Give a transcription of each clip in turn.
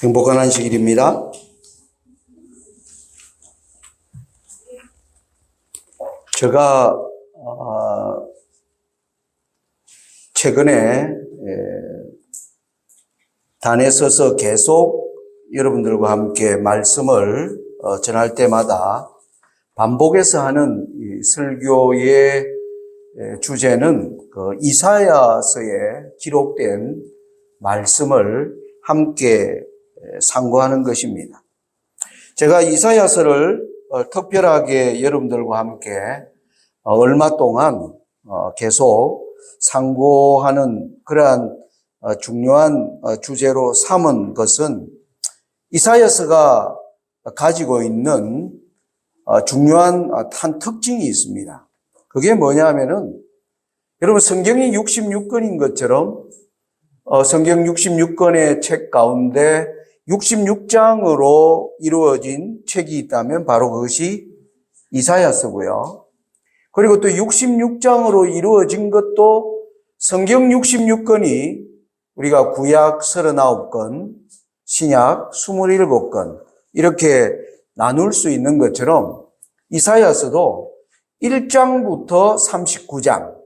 행복한 안식일입니다. 제가 최근에 단에 서서 계속 여러분들과 함께 말씀을 전할 때마다 반복해서 하는 이 설교의 주제는 이사야서에 기록된 말씀을 함께 상고하는 것입니다. 제가 이사야서를 특별하게 여러분들과 함께 얼마 동안 계속 상고하는 그러한 중요한 주제로 삼은 것은 이사야서가 가지고 있는 중요한 한 특징이 있습니다. 그게 뭐냐면은 여러분 성경이 66권인 것처럼 성경 66권의 책 가운데 66장으로 이루어진 책이 있다면 바로 그것이 이사야서고요. 그리고 또 66장으로 이루어진 것도 성경 66권이 우리가 구약 39권, 신약 27권 이렇게 나눌 수 있는 것처럼 이사야서도 1장부터 39장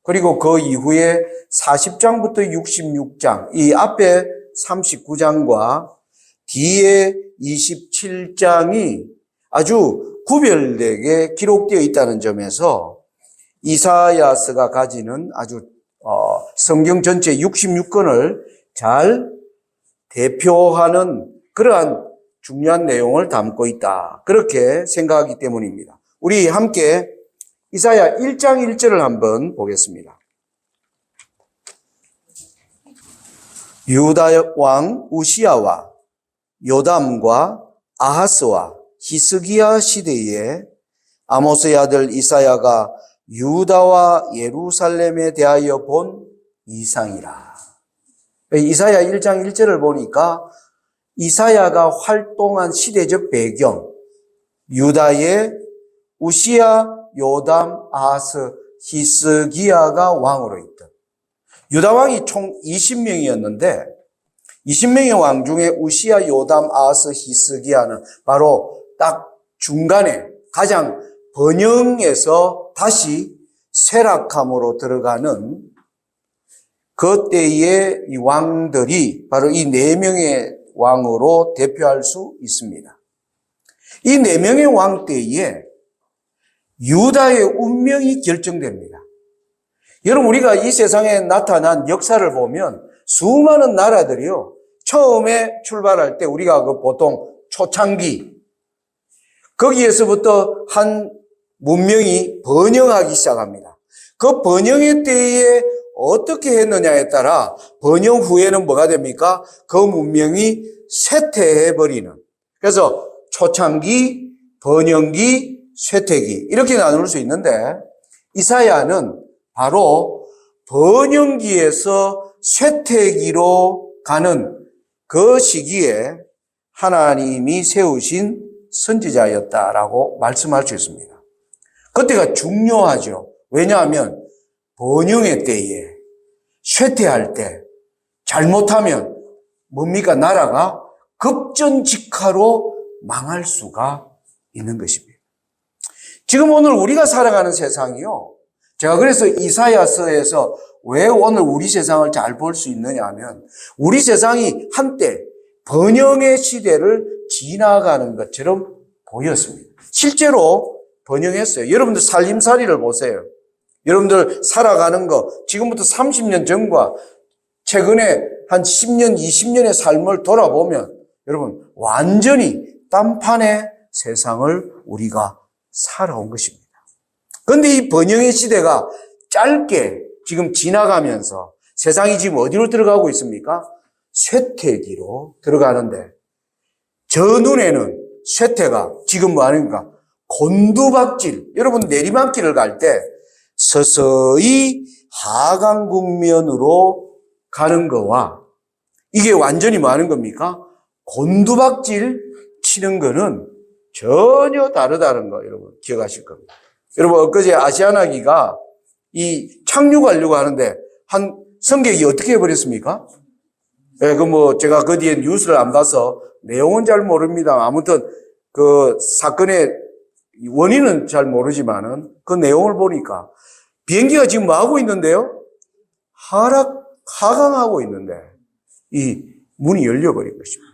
그리고 그 이후에 40장부터 66장 이 앞에 39장과 뒤에 27장이 아주 구별되게 기록되어 있다는 점에서 이사야서가 가지는 아주 성경 전체 66권을 잘 대표하는 그러한 중요한 내용을 담고 있다. 그렇게 생각하기 때문입니다. 우리 함께 이사야 1장 1절을 한번 보겠습니다. 유다 왕 우시야와 요담과 아하스와 히스기야 시대에 아모스의 아들 이사야가 유다와 예루살렘에 대하여 본 이상이라. 이사야 1장 1절을 보니까 이사야가 활동한 시대적 배경, 유다의 우시야, 요담, 아하스, 히스기야가 왕으로 있던 유다 왕이 총 20명이었는데 20명의 왕 중에 우시야, 요담, 아하스, 히스기야는 바로 딱 중간에 가장 번영에서 다시 쇠락함으로 들어가는 그때의 이 왕들이 바로 이 4명의 왕으로 대표할 수 있습니다. 이 4명의 왕 때에 유다의 운명이 결정됩니다. 여러분 우리가 이 세상에 나타난 역사를 보면 수많은 나라들이요. 처음에 출발할 때 우리가 보통 초창기 거기에서부터 한 문명이 번영하기 시작합니다. 그 번영의 때에 어떻게 했느냐에 따라 번영 후에는 뭐가 됩니까? 그 문명이 쇠퇴해버리는. 그래서 초창기, 번영기, 쇠퇴기 이렇게 나눌 수 있는데 이사야는 바로 번영기에서 쇠퇴기로 가는 그 시기에 하나님이 세우신 선지자였다라고 말씀할 수 있습니다. 그때가 중요하죠. 왜냐하면 번영의 때에 쇠퇴할 때 잘못하면 뭡니까? 나라가 급전직하로 망할 수가 있는 것입니다. 지금 오늘 우리가 살아가는 세상이요. 제가 그래서 이사야서에서 왜 오늘 우리 세상을 잘 볼 수 있느냐 하면 우리 세상이 한때 번영의 시대를 지나가는 것처럼 보였습니다. 실제로 번영했어요. 여러분들 살림살이를 보세요. 여러분들 살아가는 거 지금부터 30년 전과 최근에 한 10년, 20년의 삶을 돌아보면 여러분 완전히 딴판의 세상을 우리가 살아온 것입니다. 그런데 이 번영의 시대가 짧게 지금 지나가면서 세상이 지금 어디로 들어가고 있습니까? 쇠퇴기로 들어가는데 저 눈에는 쇠퇴가 지금 뭐 하는가? 곤두박질. 여러분 내리막길을 갈 때 서서히 하강 국면으로 가는 거와 이게 완전히 뭐 하는 겁니까? 곤두박질 치는 거는 전혀 다르다는 거 여러분 기억하실 겁니다. 여러분 엊그제 아시아나기가 이 착륙하려고 하는데 한 승객이 어떻게 해버렸습니까? 예, 제가 그 뒤에 뉴스를 안 봐서 내용은 잘 모릅니다. 아무튼 그 사건의 원인은 잘 모르지만은 그 내용을 보니까 비행기가 지금 뭐 하고 있는데요? 하강하고 있는데 이 문이 열려버린 것입니다.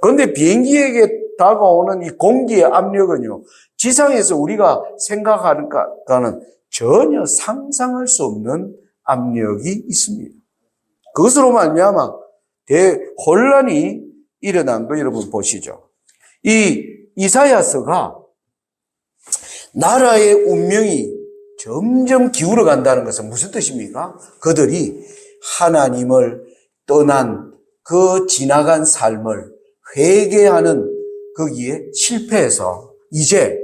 그런데 비행기에게 다가오는 이 공기의 압력은요, 지상에서 우리가 생각하는 것과는 전혀 상상할 수 없는 압력이 있습니다. 그것으로 말미암아 대혼란이 일어난 거 여러분 보시죠. 이 이사야서가 나라의 운명이 점점 기울어 간다는 것은 무슨 뜻입니까? 그들이 하나님을 떠난 그 지나간 삶을 회개하는 거기에 실패해서 이제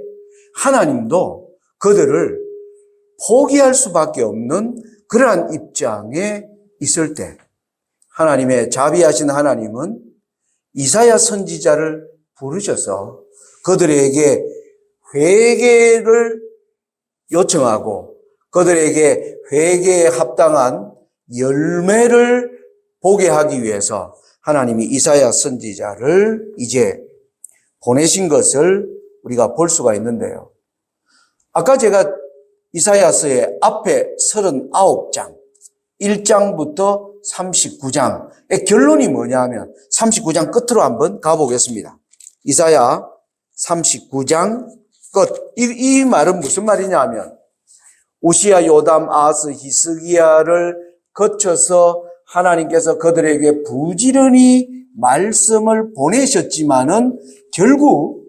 하나님도 그들을 포기할 수밖에 없는 그러한 입장에 있을 때 하나님의 자비하신 하나님은 이사야 선지자를 부르셔서 그들에게 회개를 요청하고 그들에게 회개에 합당한 열매를 보게 하기 위해서 하나님이 이사야 선지자를 이제 보내신 것을 우리가 볼 수가 있는데요. 아까 제가 이사야서의 앞에 39장, 1장부터 39장의 결론이 뭐냐 하면 39장 끝으로 한번 가보겠습니다. 이사야 39장 끝. 이 말은 무슨 말이냐 하면 우시야, 요담, 아하스, 히스기야를 거쳐서 하나님께서 그들에게 부지런히 말씀을 보내셨지만은 결국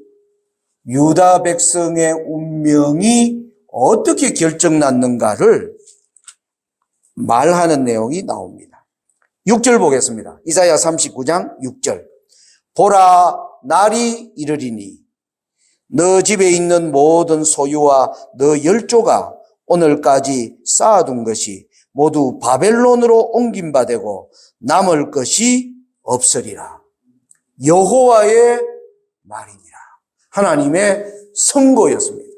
유다 백성의 운명이 어떻게 결정났는가를 말하는 내용이 나옵니다. 6절 보겠습니다. 이사야 39장 6절. 보라, 날이 이르리니 너 집에 있는 모든 소유와 너 열조가 오늘까지 쌓아둔 것이 모두 바벨론으로 옮긴 바 되고 남을 것이 없으리라. 여호와의 말이니라. 하나님의 선고였습니다.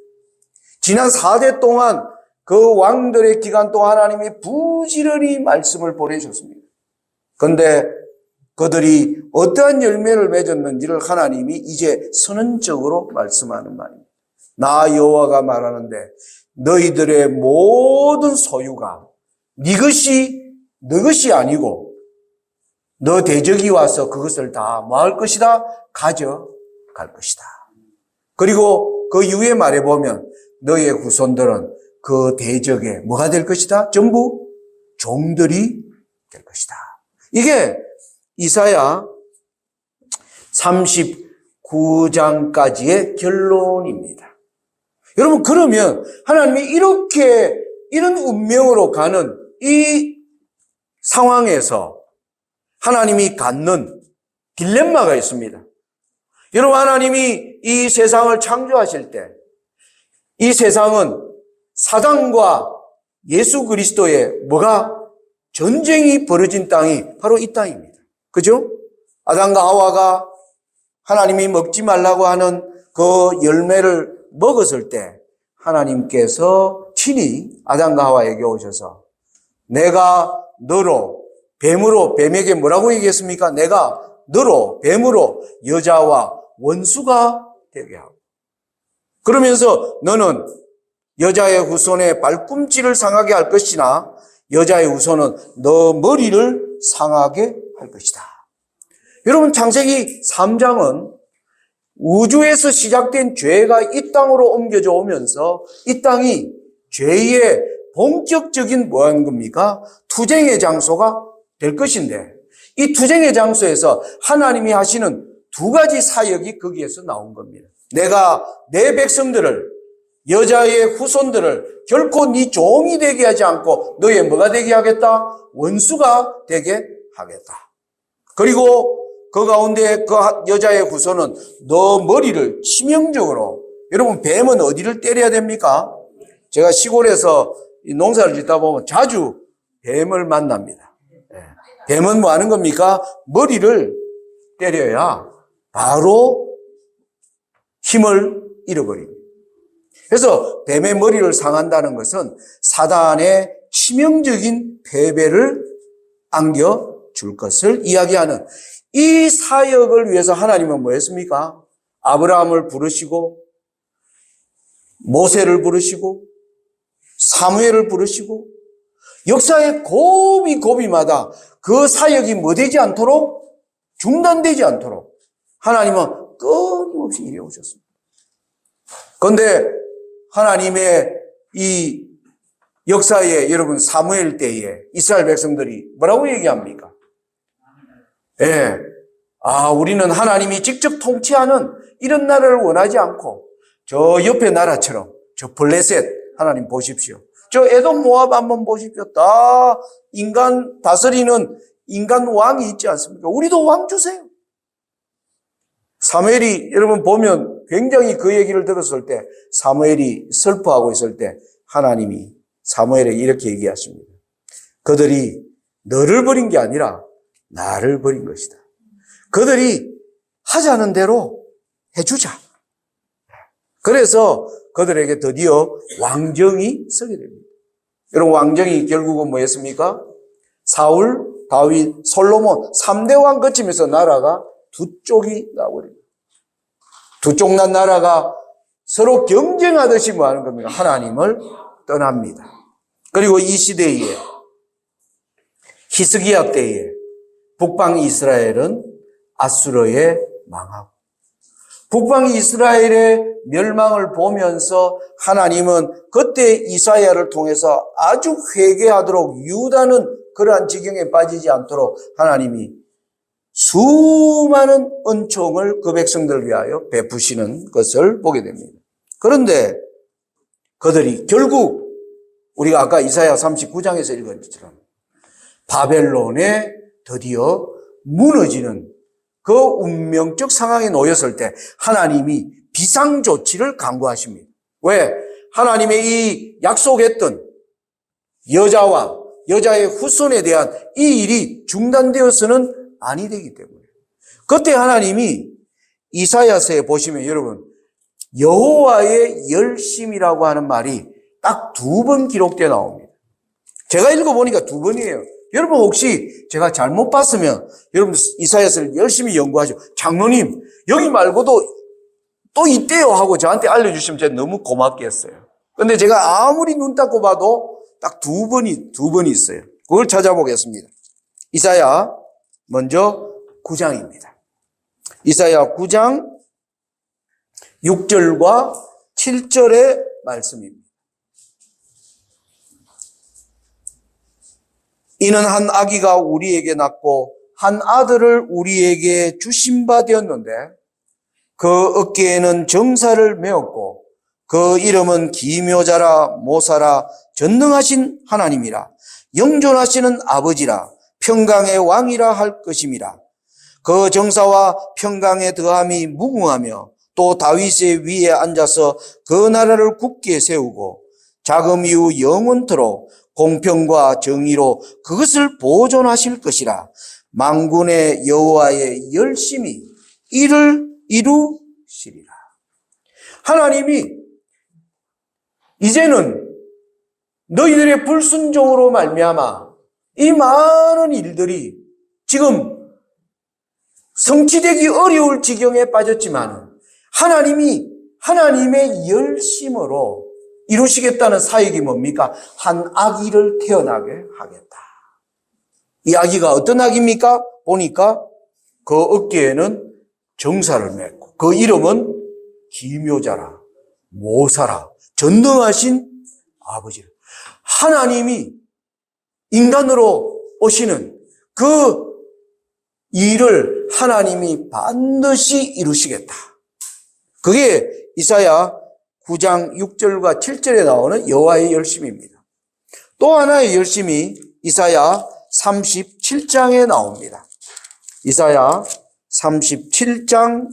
지난 4대 동안 그 왕들의 기간 동안 하나님이 부지런히 말씀을 보내셨습니다. 그런데 그들이 어떠한 열매를 맺었는지를 하나님이 이제 선언적으로 말씀하는 말입니다. 나 여호와가 말하는데 너희들의 모든 소유가 네 것이 아니고 너 대적이 와서 그것을 다 뭐 할 것이다? 가져갈 것이다. 그리고 그 이후에 말해보면 너의 후손들은 그 대적에 뭐가 될 것이다? 전부 종들이 될 것이다. 이게 이사야 39장까지의 결론입니다. 여러분, 그러면 하나님이 이런 운명으로 가는 이 상황에서 하나님이 갖는 딜레마가 있습니다. 여러분, 하나님이 이 세상을 창조하실 때 이 세상은 사단과 예수 그리스도의 전쟁이 벌어진 땅이 바로 이 땅입니다. 그죠? 아담과 하와가 하나님이 먹지 말라고 하는 그 열매를 먹었을 때 하나님께서 친히 아담과 하와에게 오셔서 내가 너로 뱀에게 뭐라고 얘기했습니까? 내가 너로 뱀으로 여자와 원수가 되게 하고 그러면서 너는 여자의 후손의 발꿈치를 상하게 할 것이나 여자의 후손은 너 머리를 상하게 할 것이다. 여러분, 창세기 3장은 우주에서 시작된 죄가 이 땅으로 옮겨져 오면서 이 땅이 죄의 본격적인 뭐한 겁니까? 투쟁의 장소가 될 것인데 이 투쟁의 장소에서 하나님이 하시는 두 가지 사역이 거기에서 나온 겁니다. 내가 내 백성들을 여자의 후손들을 결코 네 종이 되게 하지 않고 너의 뭐가 되게 하겠다? 원수가 되게 하겠다. 그리고 그 가운데 그 여자의 후손은 너 머리를 치명적으로, 여러분 뱀은 어디를 때려야 됩니까? 제가 시골에서 농사를 짓다 보면 자주 뱀을 만납니다. 뱀은 뭐 하는 겁니까? 머리를 때려야 바로 힘을 잃어버립니다. 그래서 뱀의 머리를 상한다는 것은 사단의 치명적인 패배를 안겨 줄 것을 이야기하는 이 사역을 위해서 하나님은 뭐 했습니까? 아브라함을 부르시고 모세를 부르시고 사무엘을 부르시고 역사의 고비고비마다 그 사역이 뭐 되지 않도록 중단되지 않도록 하나님은 끊임없이 일해 오셨습니다. 그런데 하나님의 이 역사에 여러분 사무엘 때에 이스라엘 백성들이 뭐라고 얘기합니까? 예. 우리는 하나님이 직접 통치하는 이런 나라를 원하지 않고 저 옆에 나라처럼 저 블레셋 하나님 보십시오. 저 에돔 모압 한번 보십시오. 다 인간 다스리는 인간 왕이 있지 않습니까? 우리도 왕 주세요. 사무엘이 여러분 보면 굉장히 그 얘기를 들었을 때 사무엘이 슬퍼하고 있을 때 하나님이 사무엘에게 이렇게 얘기하십니다. 그들이 너를 버린 게 아니라 나를 버린 것이다. 그들이 하자는 대로 해주자. 그래서 그들에게 드디어 왕정이 서게 됩니다. 여러분 왕정이 결국은 뭐였습니까? 사울, 다윗, 솔로몬 3대 왕 거치면서 나라가 두 쪽이 나버립니다. 두 쪽 난 나라가 서로 경쟁하듯이 뭐 하는 겁니까? 하나님을 떠납니다. 그리고 이 시대에 히스기야 때에 북방 이스라엘은 아수르에 망하고 북방 이스라엘의 멸망을 보면서 하나님은 그때 이사야를 통해서 아주 회개하도록 유다는 그러한 지경에 빠지지 않도록 하나님이 수많은 은총을 그 백성들을 위하여 베푸시는 것을 보게 됩니다. 그런데 그들이 결국 우리가 아까 이사야 39장에서 읽은 것처럼 바벨론에 드디어 무너지는 그 운명적 상황에 놓였을 때 하나님이 비상조치를 강구하십니다. 왜? 하나님의 이 약속했던 여자와 여자의 후손에 대한 이 일이 중단되어서는 아니 되기 때문에 그때 하나님이 이사야서에 보시면 여러분 여호와의 열심이라고 하는 말이 딱 2번 기록되어 나옵니다. 제가 읽어보니까 2번이에요. 여러분 혹시 제가 잘못 봤으면 여러분 이사야서를 열심히 연구하죠. 장로님 여기 말고도 또 있대요 하고 저한테 알려주시면 제가 너무 고맙겠어요. 그런데 제가 아무리 눈 닦고 봐도 딱 2번이 있어요. 그걸 찾아보겠습니다. 이사야 먼저 9장입니다. 이사야 9장 6절과 7절의 말씀입니다. 이는 한 아기가 우리에게 낳고 한 아들을 우리에게 주신 바 되었는데 그 어깨에는 정사를 메었고 그 이름은 기묘자라 모사라 전능하신 하나님이라 영존하시는 아버지라 평강의 왕이라 할 것임이라. 그 정사와 평강의 더함이 무궁하며 또 다윗의 위에 앉아서 그 나라를 굳게 세우고 자금 이후 영원토록 공평과 정의로 그것을 보존하실 것이라. 만군의 여호와의 열심히 이를 이루시리라. 하나님이 이제는 너희들의 불순종으로 말미암아 이 많은 일들이 지금 성취되기 어려울 지경에 빠졌지만 하나님이 하나님의 열심으로 이루시겠다는 사역이 뭡니까? 한 아기를 태어나게 하겠다. 이 아기가 어떤 아기입니까? 보니까 그 어깨에는 정사를 맺고 그 이름은 기묘자라 모사라 전능하신 아버지라. 하나님이 인간으로 오시는 그 일을 하나님이 반드시 이루시겠다. 그게 이사야 9장 6절과 7절에 나오는 여호와의 열심입니다. 또 하나의 열심이 이사야 37장에 나옵니다. 이사야 37장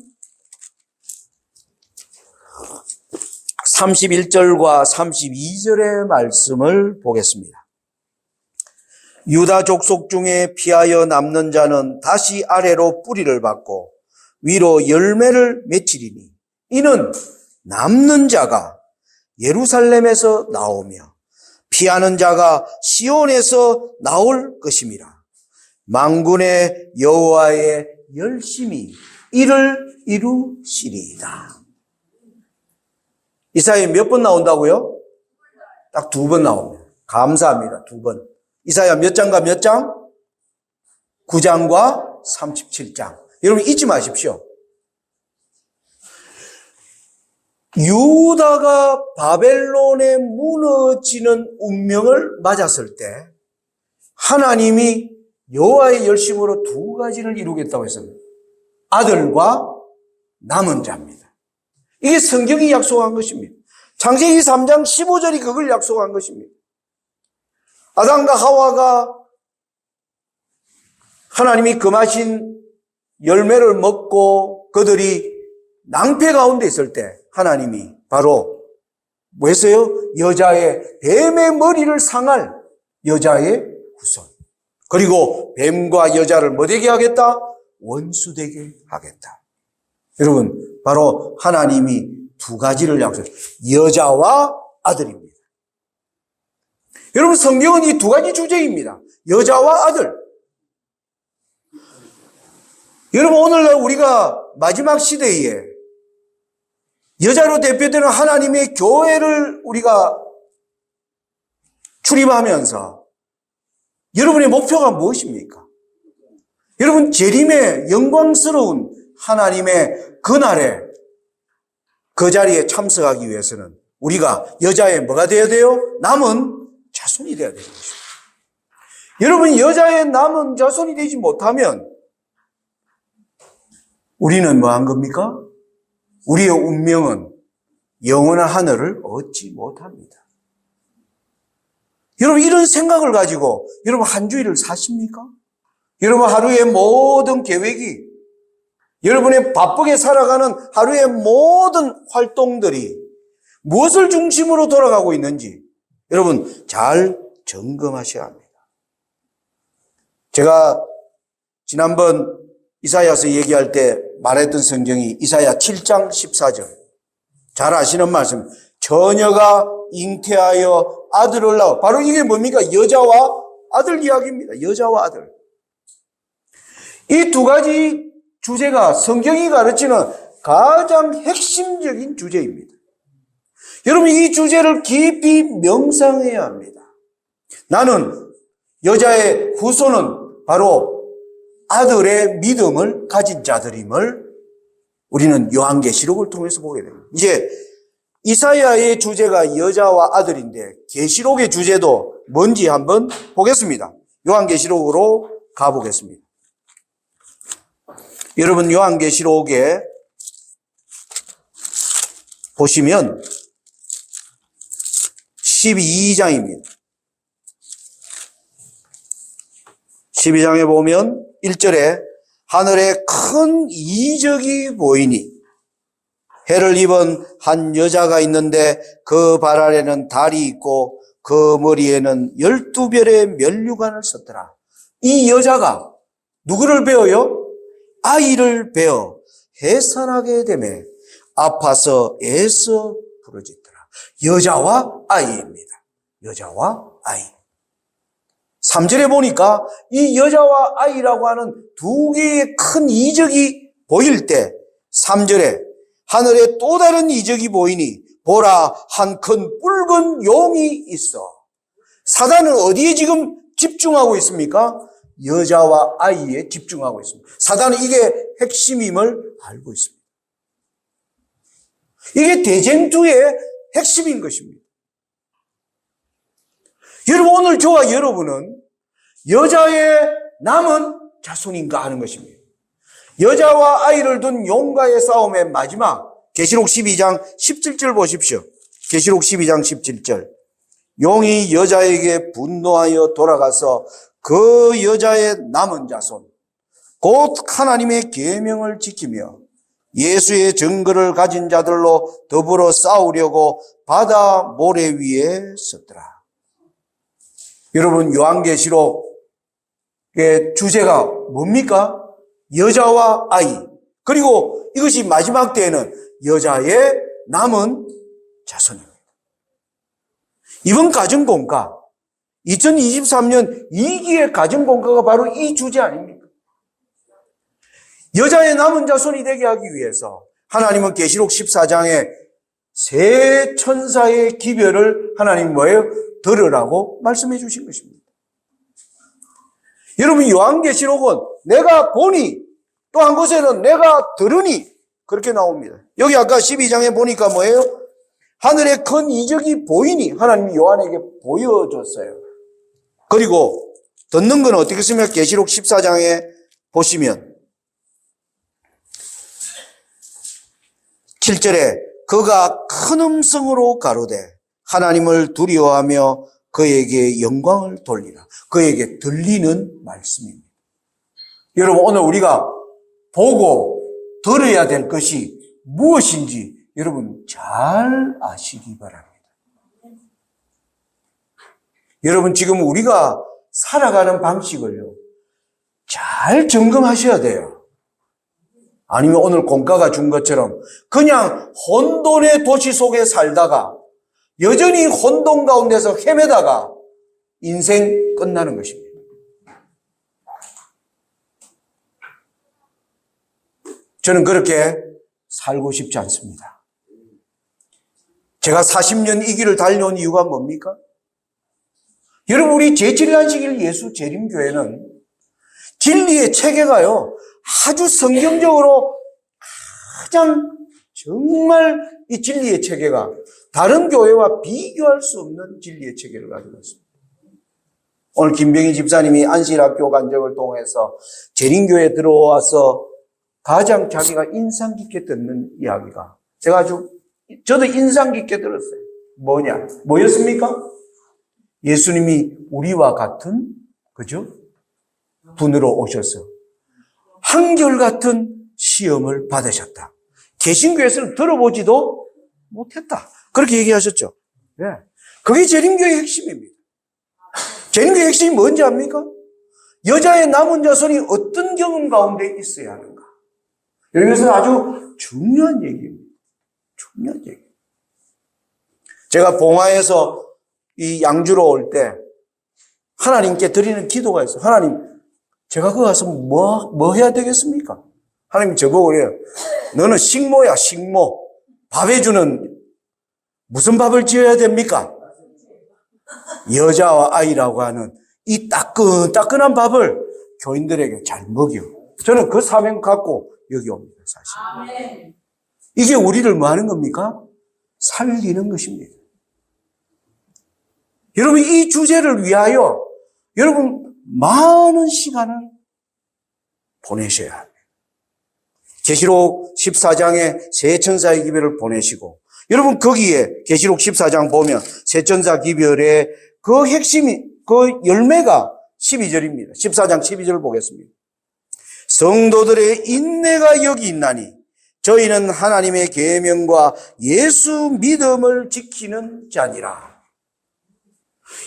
31절과 32절의 말씀을 보겠습니다. 유다 족속 중에 피하여 남는 자는 다시 아래로 뿌리를 받고 위로 열매를 맺히리니 이는 남는 자가 예루살렘에서 나오며 피하는 자가 시온에서 나올 것임이라. 만군의 여호와의 열심히 이를 이루시리이다. 이사야 몇 번 나온다고요? 딱 2번 나옵니다. 감사합니다. 2번. 이사야 몇 장과 몇 장? 9장과 37장. 여러분 잊지 마십시오. 유다가 바벨론에 무너지는 운명을 맞았을 때 하나님이 여호와의 열심으로 2가지를 이루겠다고 했습니다. 아들과 남은 자입니다. 이게 성경이 약속한 것입니다. 창세기 3장 15절이 그걸 약속한 것입니다. 아담과 하와가 하나님이 금하신 열매를 먹고 그들이 낭패 가운데 있을 때 하나님이 바로 뭐 했어요? 여자의 뱀의 머리를 상할 여자의 후손. 그리고 뱀과 여자를 뭐 되게 하겠다? 원수 되게 하겠다. 여러분, 바로 하나님이 2가지를 약속해요. 여자와 아들입니다. 여러분, 성경은 이 2가지 주제입니다. 여자와 아들. 여러분, 오늘날 우리가 마지막 시대에 여자로 대표되는 하나님의 교회를 우리가 출입하면서 여러분의 목표가 무엇입니까? 여러분, 재림의 영광스러운 하나님의 그날에 그 자리에 참석하기 위해서는 우리가 여자의 뭐가 되어야 돼요? 남은 자손이 되어야 되는 것입니다. 여러분, 여자의 남은 자손이 되지 못하면 우리는 뭐 한 겁니까? 우리의 운명은 영원한 하늘을 얻지 못합니다. 여러분, 이런 생각을 가지고 여러분 한 주일을 사십니까? 여러분 하루의 모든 계획이, 여러분의 바쁘게 살아가는 하루의 모든 활동들이 무엇을 중심으로 돌아가고 있는지 여러분 잘 점검하셔야 합니다. 제가 지난번 이사야서 얘기할 때 말했던 성경이 이사야 7장 14절. 잘 아시는 말씀. 처녀가 잉태하여 아들을 낳아. 바로 이게 뭡니까? 여자와 아들 이야기입니다. 여자와 아들. 이 2가지 주제가 성경이 가르치는 가장 핵심적인 주제입니다. 여러분, 이 주제를 깊이 명상해야 합니다. 나는 여자의 후손은 바로 아들의 믿음을 가진 자들임을 우리는 요한계시록을 통해서 보게 됩니다. 이제 이사야의 주제가 여자와 아들인데 계시록의 주제도 뭔지 한번 보겠습니다. 요한계시록으로 가보겠습니다. 여러분, 요한계시록에 보시면 12장입니다. 12장에 보면 1절에 하늘에 큰 이적이 보이니 해를 입은 한 여자가 있는데 그 발 아래는 달이 있고 그 머리에는 12별의 면류관을 썼더라. 이 여자가 누구를 베어요? 아이를 베어 해산하게 되매 아파서 애써 부르짖더라. 여자와 아이입니다. 여자와 아이. 3절에 보니까 이 여자와 아이라고 하는 2개의 큰 이적이 보일 때 3절에 하늘에 또 다른 이적이 보이니 보라, 한 큰 붉은 용이 있어. 사단은 어디에 지금 집중하고 있습니까? 여자와 아이에 집중하고 있습니다. 사단은 이게 핵심임을 알고 있습니다. 이게 대쟁투의 핵심인 것입니다. 여러분, 오늘 저와 여러분은 여자의 남은 자손인가 하는 것입니다. 여자와 아이를 둔 용가의 싸움의 마지막, 계시록 12장 17절 보십시오. 계시록 12장 17절. 용이 여자에게 분노하여 돌아가서 그 여자의 남은 자손, 곧 하나님의 계명을 지키며 예수의 증거를 가진 자들로 더불어 싸우려고 바다 모래 위에 섰더라. 여러분, 요한계시록의 주제가 뭡니까? 여자와 아이. 그리고 이것이 마지막 때에는 여자의 남은 자손입니다. 이번 가정본과 2023년 2기의 가정공과가 바로 이 주제 아닙니까? 여자의 남은 자손이 되게 하기 위해서 하나님은 계시록 14장에 세 천사의 기별을 하나님 뭐예요? 들으라고 말씀해 주신 것입니다. 여러분, 요한계시록은 내가 보니, 또 한 곳에는 내가 들으니, 그렇게 나옵니다. 여기 아까 12장에 보니까 뭐예요? 하늘의 큰 이적이 보이니 하나님이 요한에게 보여줬어요. 그리고 듣는 건 어떻게 쓰면 계시록 14장에 보시면 7절에 그가 큰 음성으로 가로되 하나님을 두려워하며 그에게 영광을 돌리라. 그에게 들리는 말씀입니다. 여러분, 오늘 우리가 보고 들어야 될 것이 무엇인지 여러분 잘 아시기 바랍니다. 여러분, 지금 우리가 살아가는 방식을요, 잘 점검하셔야 돼요. 아니면 오늘 공과가 준 것처럼 그냥 혼돈의 도시 속에 살다가 여전히 혼돈 가운데서 헤매다가 인생 끝나는 것입니다. 저는 그렇게 살고 싶지 않습니다. 제가 40년 이 길을 달려온 이유가 뭡니까? 여러분, 우리 제7일 예수 재림교회는 진리의 체계가요, 아주 성경적으로 가장 정말 이 진리의 체계가 다른 교회와 비교할 수 없는 진리의 체계를 가지고 있습니다. 오늘 김병희 집사님이 안실학교 간증을 통해서 재림교회에 들어와서 가장 자기가 인상 깊게 듣는 이야기가 저도 인상 깊게 들었어요. 뭐였습니까? 예수님이 우리와 같은, 그죠? 분으로 오셔서 한결같은 시험을 받으셨다. 개신교에서는 들어보지도 못했다. 그렇게 얘기하셨죠. 네. 그게 재림교의 핵심입니다. 재림교의 핵심이 뭔지 압니까? 여자의 남은 자손이 어떤 경험 가운데 있어야 하는가. 이것은 아주 중요한 얘기입니다. 중요한 얘기. 제가 봉화에서 이 양주로 올 때 하나님께 드리는 기도가 있어요. 하나님, 제가 거기 가서 뭐 해야 되겠습니까? 하나님이 저보고 그래요. 너는 식모야, 식모. 밥 해주는 무슨 밥을 지어야 됩니까? 여자와 아이라고 하는 이 따끈따끈한 밥을 교인들에게 잘 먹여. 저는 그 사명 갖고 여기 옵니다, 사실. 이게 우리를 뭐 하는 겁니까? 살리는 것입니다. 여러분, 이 주제를 위하여 여러분 많은 시간을 보내셔야 합니다. 계시록 14장에 세 천사의 기별을 보내시고, 여러분 거기에 계시록 14장 보면 세 천사 기별의 그 핵심이, 그 열매가 12절입니다. 14장 12절을 보겠습니다. 성도들의 인내가 여기 있나니 저희는 하나님의 계명과 예수 믿음을 지키는 자니라.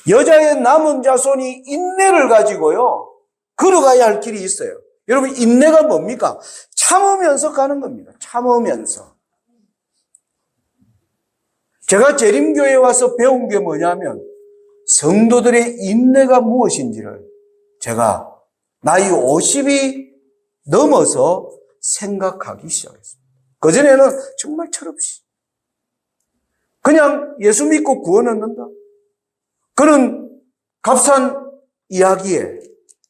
여자의 남은 자손이 인내를 가지고요, 걸어가야 할 길이 있어요. 여러분, 인내가 뭡니까? 참으면서 가는 겁니다. 참으면서. 제가 재림교회에 와서 배운 게 뭐냐면 성도들의 인내가 무엇인지를 제가 나이 50이 넘어서 생각하기 시작했습니다. 그전에는 정말 철없이 그냥 예수 믿고 구원 얻는다, 그런 값싼 이야기에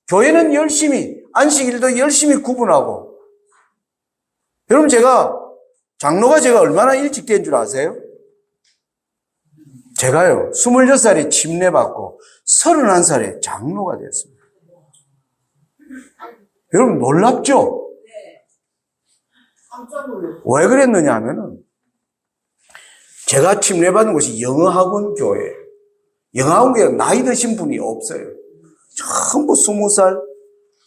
교회는 열심히, 안식일도 열심히 구분하고. 여러분, 장로가 제가 얼마나 일찍 된 줄 아세요? 제가요, 26살에 침례받고 31살에 장로가 됐습니다. 여러분, 놀랍죠? 왜 그랬느냐 하면은, 제가 침례받은 곳이 영어학원 교회예요. 영어학원 교회는 나이 드신 분이 없어요. 전부 20살.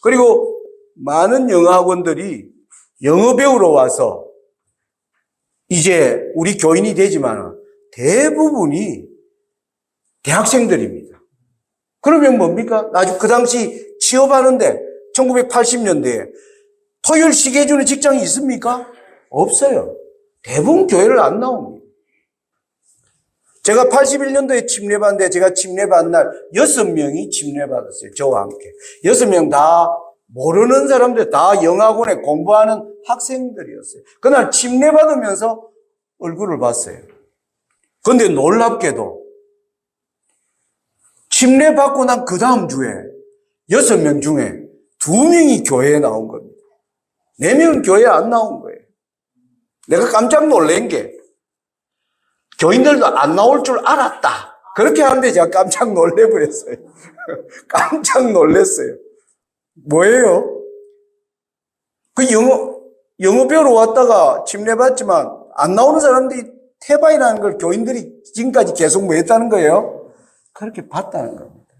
그리고 많은 영어학원들이 영어 배우러 와서 이제 우리 교인이 되지만 대부분이 대학생들입니다. 그러면 뭡니까? 아주 그 당시 취업하는데 1980년대에 토요일 쉬게 해주는 직장이 있습니까? 없어요. 대부분 교회를 안 나옵니다. 제가 81년도에 침례받는데 제가 침례받은 날 6명이 침례받았어요. 저와 함께. 6명 다 모르는 사람들, 다 영학원에 공부하는 학생들이었어요. 그날 침례받으면서 얼굴을 봤어요. 그런데 놀랍게도 침례받고 난 그 다음 주에 6명 중에 2명이 교회에 나온 겁니다. 4명은 교회에 안 나온 거예요. 내가 깜짝 놀란 게 교인들도 안 나올 줄 알았다. 그렇게 하는데 제가 깜짝 놀래버렸어요. 깜짝 놀랐어요. 뭐예요? 그 영어 배우러 왔다가 침례받지만 안 나오는 사람들이 태반이라는 걸 교인들이 지금까지 계속 뭐 했다는 거예요? 그렇게 봤다는 겁니다.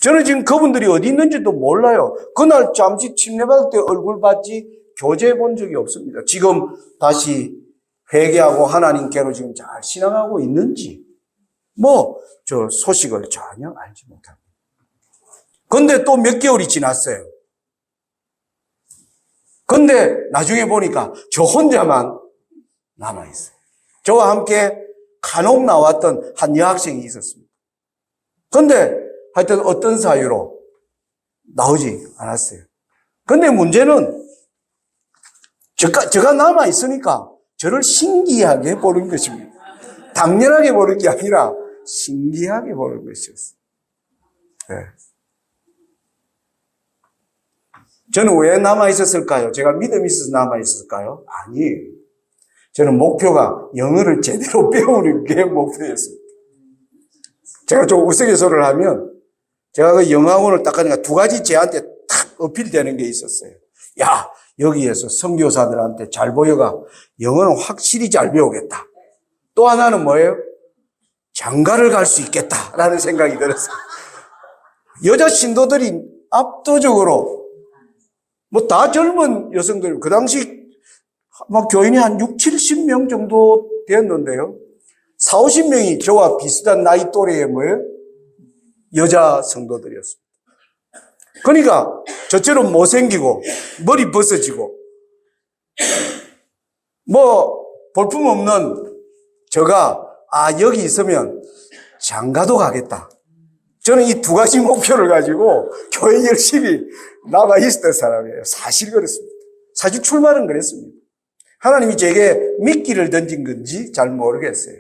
저는 지금 그분들이 어디 있는지도 몰라요. 그날 잠시 침례받을 때 얼굴 봤지 교제해 본 적이 없습니다. 지금 다시 회개하고 하나님께로 지금 잘 신앙하고 있는지 저 소식을 전혀 알지 못합니다. 그런데 또 몇 개월이 지났어요. 그런데 나중에 보니까 저 혼자만 남아있어요. 저와 함께 간혹 나왔던 한 여학생이 있었습니다. 그런데 하여튼 어떤 사유로 나오지 않았어요. 그런데 문제는 제가 남아있으니까 저를 신기하게 보는 것입니다. 당연하게 보는 게 아니라 신기하게 보는 것이었어요. 네. 저는 왜 남아있었을까요? 제가 믿음이 있어서 남아있었을까요? 아니에요. 저는 목표가 영어를 제대로 배우는 게 목표였습니다. 제가 좀 우스갯소리를 하면 제가 그 영어학원을 딱 가니까 2가지 제한테 탁 어필되는 게 있었어요. 야, 여기에서 선교사들한테 잘 보여가 영어는 확실히 잘 배우겠다. 또 하나는 뭐예요? 장가를 갈 수 있겠다라는 생각이 들었어요. 여자 신도들이 압도적으로 다 젊은 여성들, 그 당시 교인이 한 6, 70명 정도 되었는데요. 4, 50명이 저와 비슷한 나이 또래의 여자 성도들이었습니다. 그러니까 저처럼 못생기고 머리 벗어지고 볼품없는 저가 여기 있으면 장가도 가겠다. 저는 이 2가지 목표를 가지고 교회 열심히 남아 있었던 사람이에요. 사실 그렇습니다. 사실 출발은 그랬습니다. 하나님이 제게 미끼를 던진 건지 잘 모르겠어요.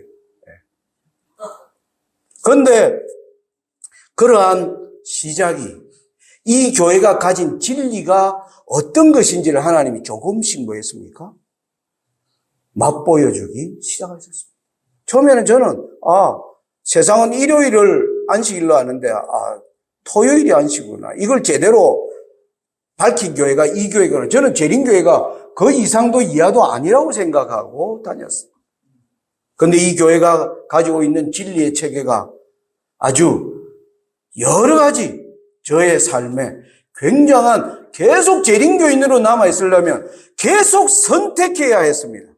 그런데 그러한 시작이 이 교회가 가진 진리가 어떤 것인지를 하나님이 조금씩 했습니까? 맛보여주기 시작하셨습니다. 처음에는 저는 세상은 일요일을 안식일로 하는데 토요일이 안식이구나. 이걸 제대로 밝힌 교회가 이 교회구나. 저는 재림교회가 그 이상도 이하도 아니라고 생각하고 다녔어요. 그런데 이 교회가 가지고 있는 진리의 체계가 아주 여러 가지 저의 삶에 굉장한 계속 재림교인으로 남아있으려면 계속 선택해야 했습니다.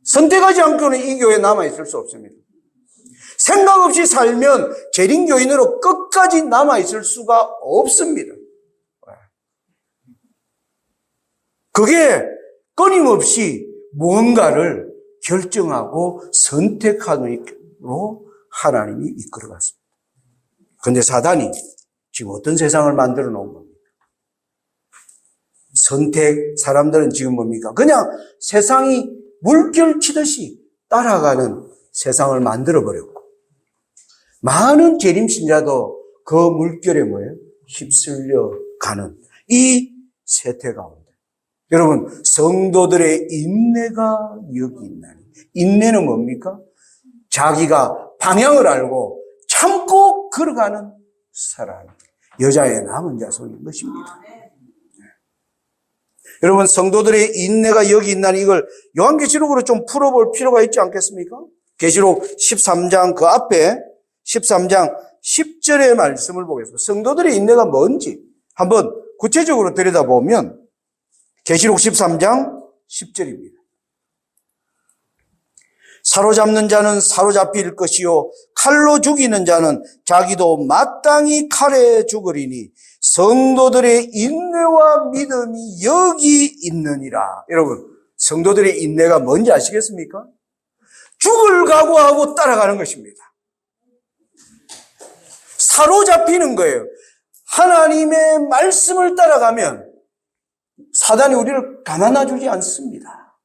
선택하지 않고는 이 교회에 남아있을 수 없습니다. 생각 없이 살면 재림교인으로 끝까지 남아있을 수가 없습니다. 그게 끊임없이 무언가를 결정하고 선택하는으로 하나님이 이끌어갔습니다. 그런데 사단이 지금 어떤 세상을 만들어 놓은 겁니까? 사람들은 지금 뭡니까? 그냥 세상이 물결치듯이 따라가는 세상을 만들어버렸고, 많은 재림신자도 그 물결에 휩쓸려 가는 이 세태 가운데. 여러분, 성도들의 인내가 여기 있나니. 인내는 뭡니까? 자기가 방향을 알고 참고 걸어가는 사람. 여자의 남은 자손인 것입니다. 여러분, 성도들의 인내가 여기 있나니 이걸 요한계시록으로 좀 풀어볼 필요가 있지 않겠습니까? 계시록 13장 그 앞에 13장 10절의 말씀을 보겠습니다. 성도들의 인내가 뭔지 한번 구체적으로 들여다보면 계시록 13장 10절입니다. 사로잡는 자는 사로잡힐 것이요 칼로 죽이는 자는 자기도 마땅히 칼에 죽으리니 성도들의 인내와 믿음이 여기 있느니라. 여러분, 성도들의 인내가 뭔지 아시겠습니까? 죽을 각오하고 따라가는 것입니다. 사로잡히는 거예요. 하나님의 말씀을 따라가면 사단이 우리를 가만놔 주지 않습니다.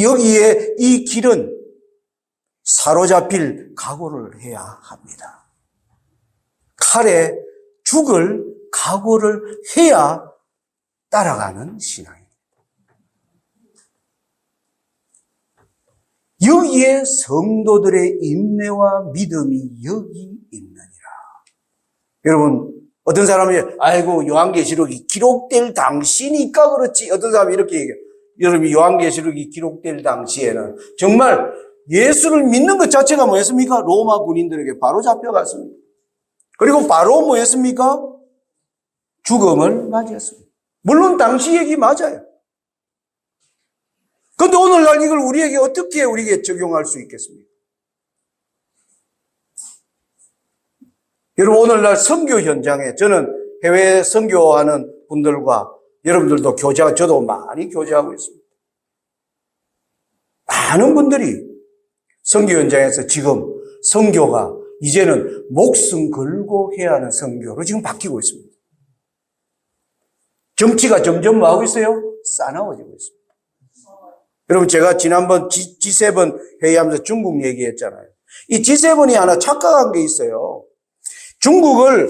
여기에 이 길은 사로잡힐 각오를 해야 합니다. 칼에 죽을 각오를 해야 따라가는 신앙입니다. 여기에 성도들의 인내와 믿음이 여기 있느니라. 여러분, 어떤 사람이 아이고 요한계시록이 기록될 당시니까 그렇지. 어떤 사람이 이렇게 얘기해요. 여러분, 요한계시록이 기록될 당시에는 정말 예수를 믿는 것 자체가 뭐였습니까? 로마 군인들에게 바로 잡혀갔습니다. 그리고 바로 뭐였습니까? 죽음을 맞이했습니다. 물론 당시 얘기 맞아요. 그런데 오늘날 이걸 우리에게 어떻게 우리에게 적용할 수 있겠습니까? 여러분, 오늘날 선교 현장에 저는 해외 선교하는 분들과 여러분들도 저도 많이 교제하고 있습니다. 많은 분들이 선교 현장에서 지금 선교가 이제는 목숨 걸고 해야 하는 선교로 지금 바뀌고 있습니다. 정치가 점점 뭐하고 있어요? 싸나워지고 있습니다. 여러분, 제가 지난번 G7 회의하면서 중국 얘기했잖아요. 이 G7이 하나 착각한 게 있어요. 중국을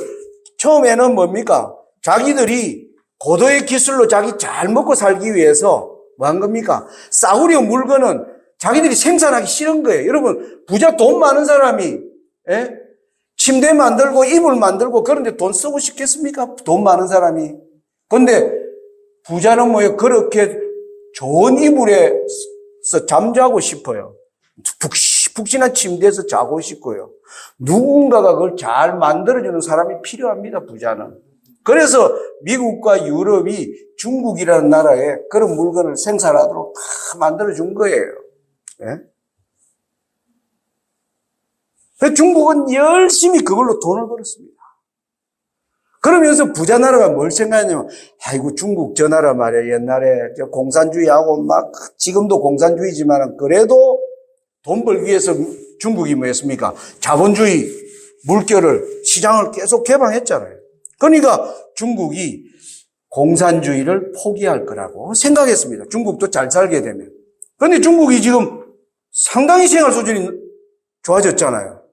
처음에는 뭡니까? 자기들이 고도의 기술로 자기 잘 먹고 살기 위해서 뭐 한 겁니까? 싸구려 물건은 자기들이 생산하기 싫은 거예요. 여러분, 부자 돈 많은 사람이 침대 만들고 이불 만들고 그런데 돈 쓰고 싶겠습니까? 돈 많은 사람이. 그런데 부자는 뭐예요? 그렇게 좋은 이불에서 잠자고 싶어요. 푹신한 침대에서 자고 싶고요. 누군가가 그걸 잘 만들어주는 사람이 필요합니다, 부자는. 그래서 미국과 유럽이 중국이라는 나라에 그런 물건을 생산하도록 다 만들어준 거예요. 예? 중국은 열심히 그걸로 돈을 벌었습니다. 그러면서 부자 나라가 뭘 생각하냐면, 아이고, 중국 저 나라 말이야. 옛날에 공산주의하고 막, 지금도 공산주의지만 그래도 돈 벌기 위해서 중국이 뭐였습니까? 자본주의 물결을, 시장을 계속 개방했잖아요. 그러니까 중국이 공산주의를 포기할 거라고 생각했습니다. 중국도 잘 살게 되면. 그런데 중국이 지금 상당히 생활 수준이 좋아졌잖아요.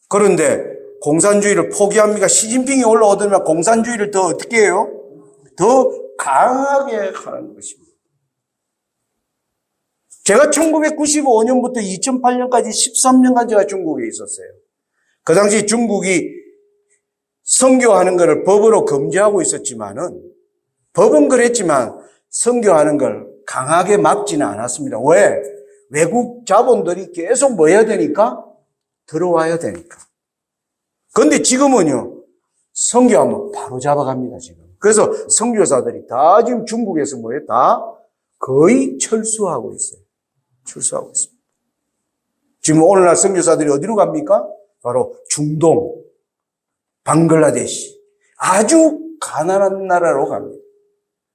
그런데 공산주의를 포기합니까? 시진핑이 올라오더니 공산주의를 더 어떻게 해요? 더 강하게 하는 것입니다. 제가 1995년부터 2008년까지 13년간 제가 중국에 있었어요. 그 당시 중국이 선교하는 것을 법으로 금지하고 있었지만은, 법은 그랬지만 선교하는 걸 강하게 막지는 않았습니다. 왜? 외국 자본들이 계속 뭐 해야 되니까? 들어와야 되니까. 그런데 지금은요, 선교하면 바로 잡아갑니다, 지금. 그래서 선교사들이 다 지금 중국에서 뭐예요? 다 거의 철수하고 있어요. 철수하고 있습니다. 지금 오늘날 선교사들이 어디로 갑니까? 바로 중동, 방글라데시, 아주 가난한 나라로 갑니다.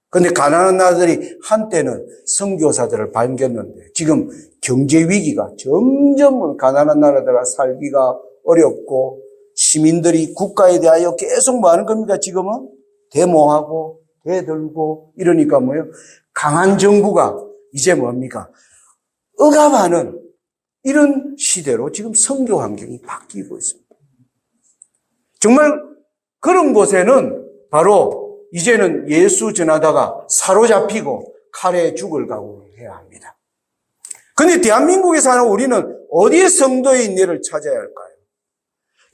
그런데 가난한 나라들이 한때는 선교사들을 반겼는데 지금 경제 위기가 점점 가난한 나라들과 살기가 어렵고 시민들이 국가에 대하여 계속 뭐 하는 겁니까? 지금은 데모하고 대들고 이러니까 뭐예요? 강한 정부가 이제 뭡니까? 억압하는 이런 시대로 지금 선교 환경이 바뀌고 있습니다. 정말 그런 곳에는 바로 이제는 예수 전하다가 사로잡히고 칼에 죽을 각오를 해야 합니다. 그런데 대한민국에 사는 우리는 어디에 성도의 인내를 찾아야 할까요?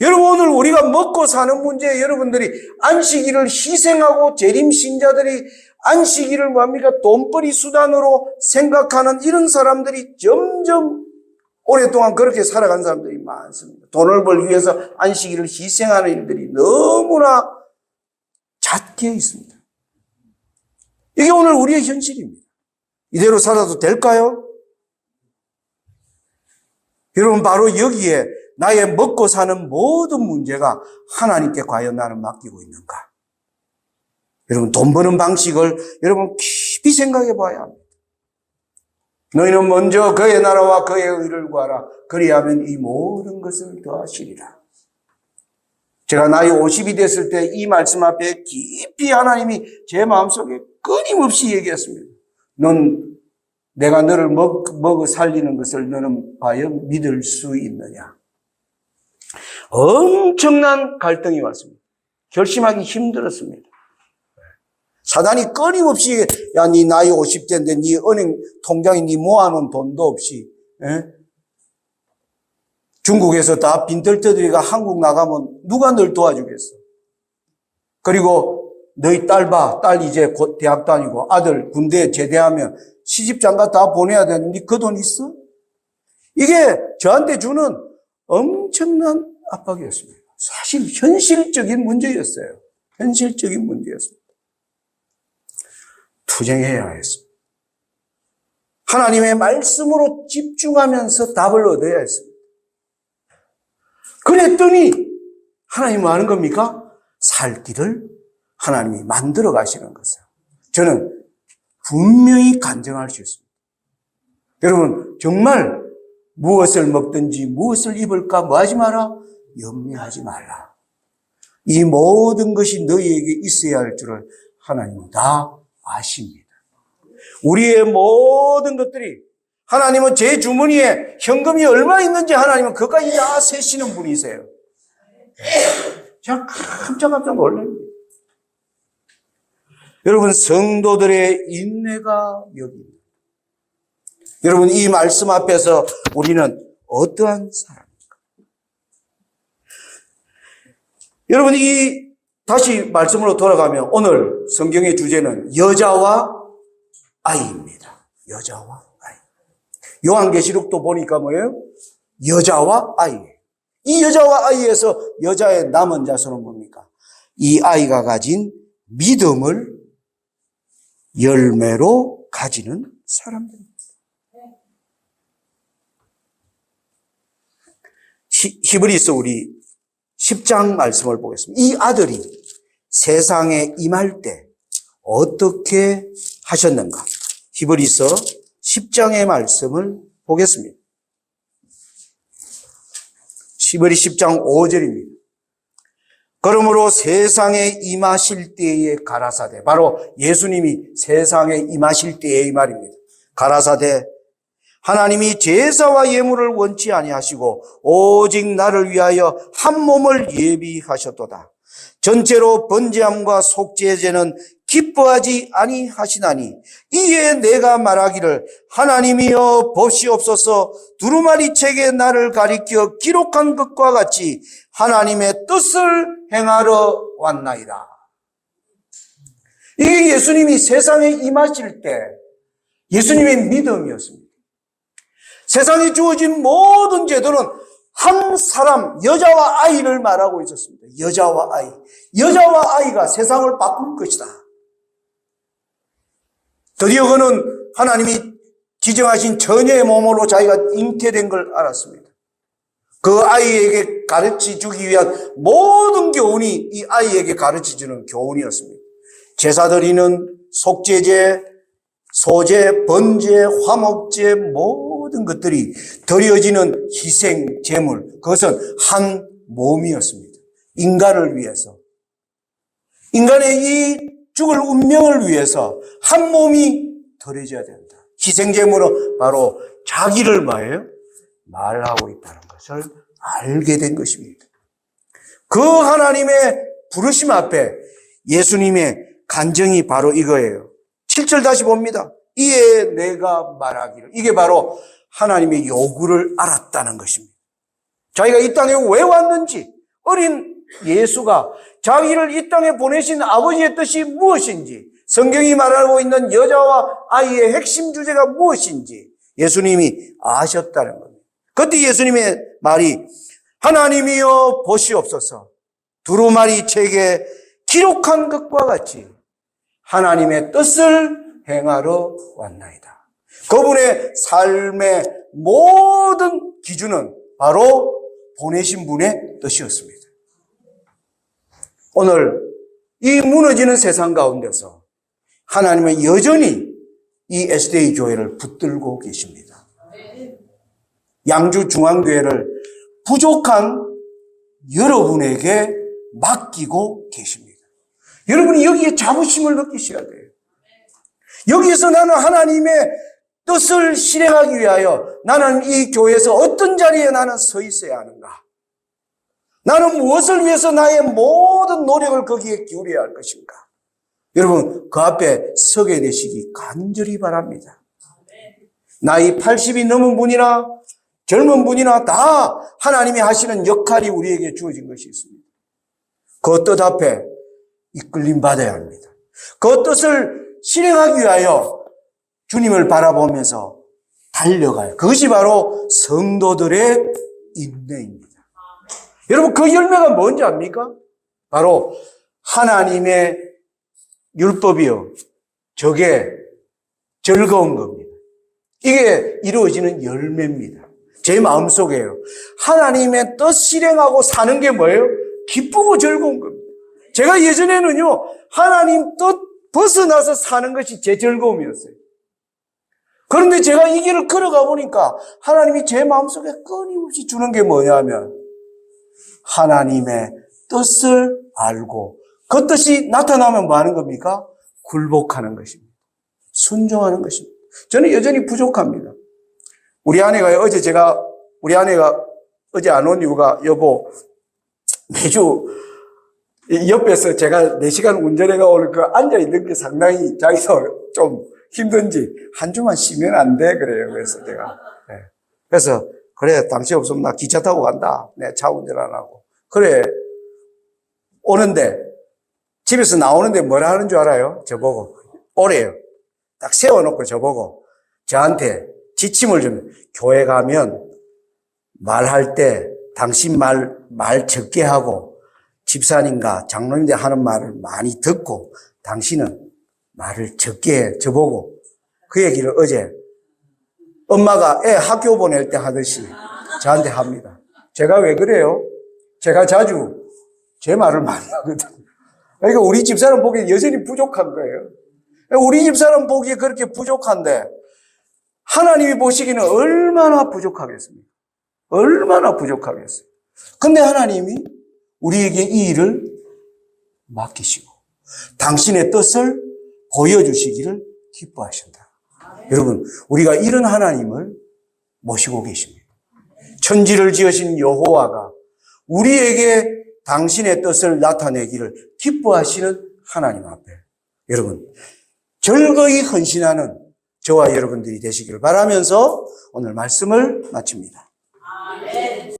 여러분, 오늘 우리가 먹고 사는 문제에 여러분들이 안식일을 희생하고 재림신자들이 안식일을 뭡니까? 돈벌이 수단으로 생각하는 이런 사람들이 점점 오랫동안 그렇게 살아간 사람들이 많습니다. 돈을 벌기 위해서 안식일을 희생하는 일들이 너무나 잦게 있습니다. 이게 오늘 우리의 현실입니다. 이대로 살아도 될까요? 여러분, 바로 여기에 나의 먹고 사는 모든 문제가 하나님께 과연 나는 맡기고 있는가? 여러분, 돈 버는 방식을 여러분 깊이 생각해 봐야 합니다. 너희는 먼저 그의 나라와 그의 의를 구하라. 그리하면 이 모든 것을 더하시리라. 제가 나이 50이 됐을 때 이 말씀 앞에 깊이 하나님이 제 마음속에 끊임없이 얘기했습니다. 내가 너를 먹어 살리는 것을 너는 과연 믿을 수 있느냐? 엄청난 갈등이 왔습니다. 결심하기 힘들었습니다. 사단이 끊임없이 야, 네 나이 50대인데 네 은행 통장에 네 모아놓은 돈도 없이 중국에서 다 빈털터리가 한국 나가면 누가 널 도와주겠어? 그리고 너희 딸 봐. 딸 이제 곧 대학 다니고 아들 군대 제대하면 시집장가 다 보내야 되는데 그 돈 있어? 이게 저한테 주는 엄청난 압박이었습니다. 사실 현실적인 문제였어요. 현실적인 문제였습니다. 투쟁해야 했습니다. 하나님의 말씀으로 집중하면서 답을 얻어야 했습니다. 그랬더니 하나님은 뭐 하는 겁니까? 살 길을 하나님이 만들어 가시는 것을 저는 분명히 간증할 수 있습니다. 여러분 정말 무엇을 먹든지 무엇을 입을까 뭐 하지 마라? 염려하지 말라. 이 모든 것이 너희에게 있어야 할 줄을 하나님은 다 아십니다. 우리의 모든 것들이 하나님은 제 주머니에 현금이 얼마 있는지 하나님은 그까지 다 세시는 분이세요. 제가 깜짝깜짝 놀랍니다. 여러분 성도들의 인내가 여기 있습니다. 여러분 이 말씀 앞에서 우리는 어떠한 사람입니까? 여러분 다시 말씀으로 돌아가면 오늘 성경의 주제는 여자와 아이입니다. 여자와 아이. 요한계시록도 보니까 뭐예요? 여자와 아이. 이 여자와 아이에서 여자의 남은 자손은 뭡니까? 이 아이가 가진 믿음을 열매로 가지는 사람들입니다. 히브리서 우리 10장 말씀을 보겠습니다. 이 아들이 세상에 임할 때 어떻게 하셨는가? 히브리서 10장의 말씀을 보겠습니다. 히브리 10장 5절입니다. 그러므로 세상에 임하실 때에 가라사대, 바로 예수님이 세상에 임하실 때의 말입니다. 가라사대, 하나님이 제사와 예물을 원치 아니하시고 오직 나를 위하여 한 몸을 예비하셨도다. 전체로 번제함과 속죄제는 기뻐하지 아니하시나니 이에 내가 말하기를 하나님이여 보시옵소서 두루마리 책에 나를 가리켜 기록한 것과 같이 하나님의 뜻을 행하러 왔나이다. 이게 예수님이 세상에 임하실 때 예수님의 믿음이었습니다. 세상에 주어진 모든 제도는 한 사람, 여자와 아이를 말하고 있었습니다. 여자와 아이. 여자와 아이가 세상을 바꿀 것이다. 드디어 그는 하나님이 지정하신 처녀의 몸으로 자기가 잉태된 걸 알았습니다. 그 아이에게 가르쳐 주기 위한 모든 교훈이 이 아이에게 가르쳐 주는 교훈이었습니다. 제사 드리는 속죄제, 소제, 번제, 화목제 모든 것들이 드려지는 희생, 제물, 그것은 한 몸이었습니다. 인간을 위해서. 인간의 이 죽을 운명을 위해서 한 몸이 드려져야 된다. 희생 제물은 바로 자기를 말하고 있다는 것을 알게 된 것입니다. 그 하나님의 부르심 앞에 예수님의 간증이 바로 이거예요. 7절 다시 봅니다. 이에 내가 말하기를. 이게 바로 하나님의 요구를 알았다는 것입니다. 자기가 이 땅에 왜 왔는지, 어린 예수가 자기를 이 땅에 보내신 아버지의 뜻이 무엇인지, 성경이 말하고 있는 여자와 아이의 핵심 주제가 무엇인지 예수님이 아셨다는 겁니다. 그때 예수님의 말이 하나님이여 보시옵소서 두루마리 책에 기록한 것과 같이 하나님의 뜻을 행하러 왔나이다. 그분의 삶의 모든 기준은 바로 보내신 분의 뜻이었습니다. 오늘 이 무너지는 세상 가운데서 하나님은 여전히 이 SDA 교회를 붙들고 계십니다. 양주 중앙교회를 부족한 여러분에게 맡기고 계십니다. 여러분이 여기에 자부심을 느끼셔야 돼요. 여기에서 나는 하나님의 뜻을 실행하기 위하여 나는 이 교회에서 어떤 자리에 나는 서 있어야 하는가? 나는 무엇을 위해서 나의 모든 노력을 거기에 기울여야 할 것인가? 여러분, 그 앞에 서게 되시기 간절히 바랍니다. 나이 80이 넘은 분이나 젊은 분이나 다 하나님이 하시는 역할이 우리에게 주어진 것이 있습니다. 그 뜻 앞에 이끌림 받아야 합니다. 그 뜻을 실행하기 위하여 주님을 바라보면서 달려가요. 그것이 바로 성도들의 인내입니다. 여러분, 그 열매가 뭔지 압니까? 바로 하나님의 율법이요, 저게 즐거운 겁니다. 이게 이루어지는 열매입니다. 제 마음속에요, 하나님의 뜻 실행하고 사는 게 뭐예요? 기쁘고 즐거운 겁니다. 제가 예전에는요, 하나님 뜻 벗어나서 사는 것이 제 즐거움이었어요. 그런데 제가 이 길을 걸어가 보니까 하나님이 제 마음속에 끊임없이 주는 게 뭐냐면 하나님의 뜻을 알고 그 뜻이 나타나면 뭐 하는 겁니까? 굴복하는 것입니다. 순종하는 것입니다. 저는 여전히 부족합니다. 우리 아내가 어제 안 온 이유가, 여보, 매주 옆에서 제가 4시간 운전해가 오늘 그 앉아있는 게 상당히 자기도 좀 힘든지 한 주만 쉬면 안 돼, 그래요. 그래서 제가. 네. 그래서, 그래, 당신 없으면 나 기차 타고 간다. 내 차 운전 안 하고. 그래. 오는데, 집에서 나오는데 뭐라 하는 줄 알아요? 저보고. 오래요. 딱 세워놓고 저보고 저한테 지침을 주면, 교회 가면 말할 때 당신 말 적게 하고 집사님과 장로님들 하는 말을 많이 듣고 당신은 말을 적게 해. 저보고 그 얘기를 어제 엄마가 애 학교 보낼 때 하듯이 저한테 합니다. 제가 왜 그래요? 제가 자주 제 말을 많이 하거든요. 그러니까 우리 집사람 보기에 여전히 부족한 거예요. 우리 집사람 보기에 그렇게 부족한데 하나님이 보시기는 얼마나 부족하겠습니까? 얼마나 부족하겠어요. 근데 하나님이 우리에게 이 일을 맡기시고 당신의 뜻을 보여주시기를 기뻐하신다. 여러분, 우리가 이런 하나님을 모시고 계십니다. 천지를 지으신 여호와가 우리에게 당신의 뜻을 나타내기를 기뻐하시는 하나님 앞에 여러분 즐거이 헌신하는 저와 여러분들이 되시기를 바라면서 오늘 말씀을 마칩니다.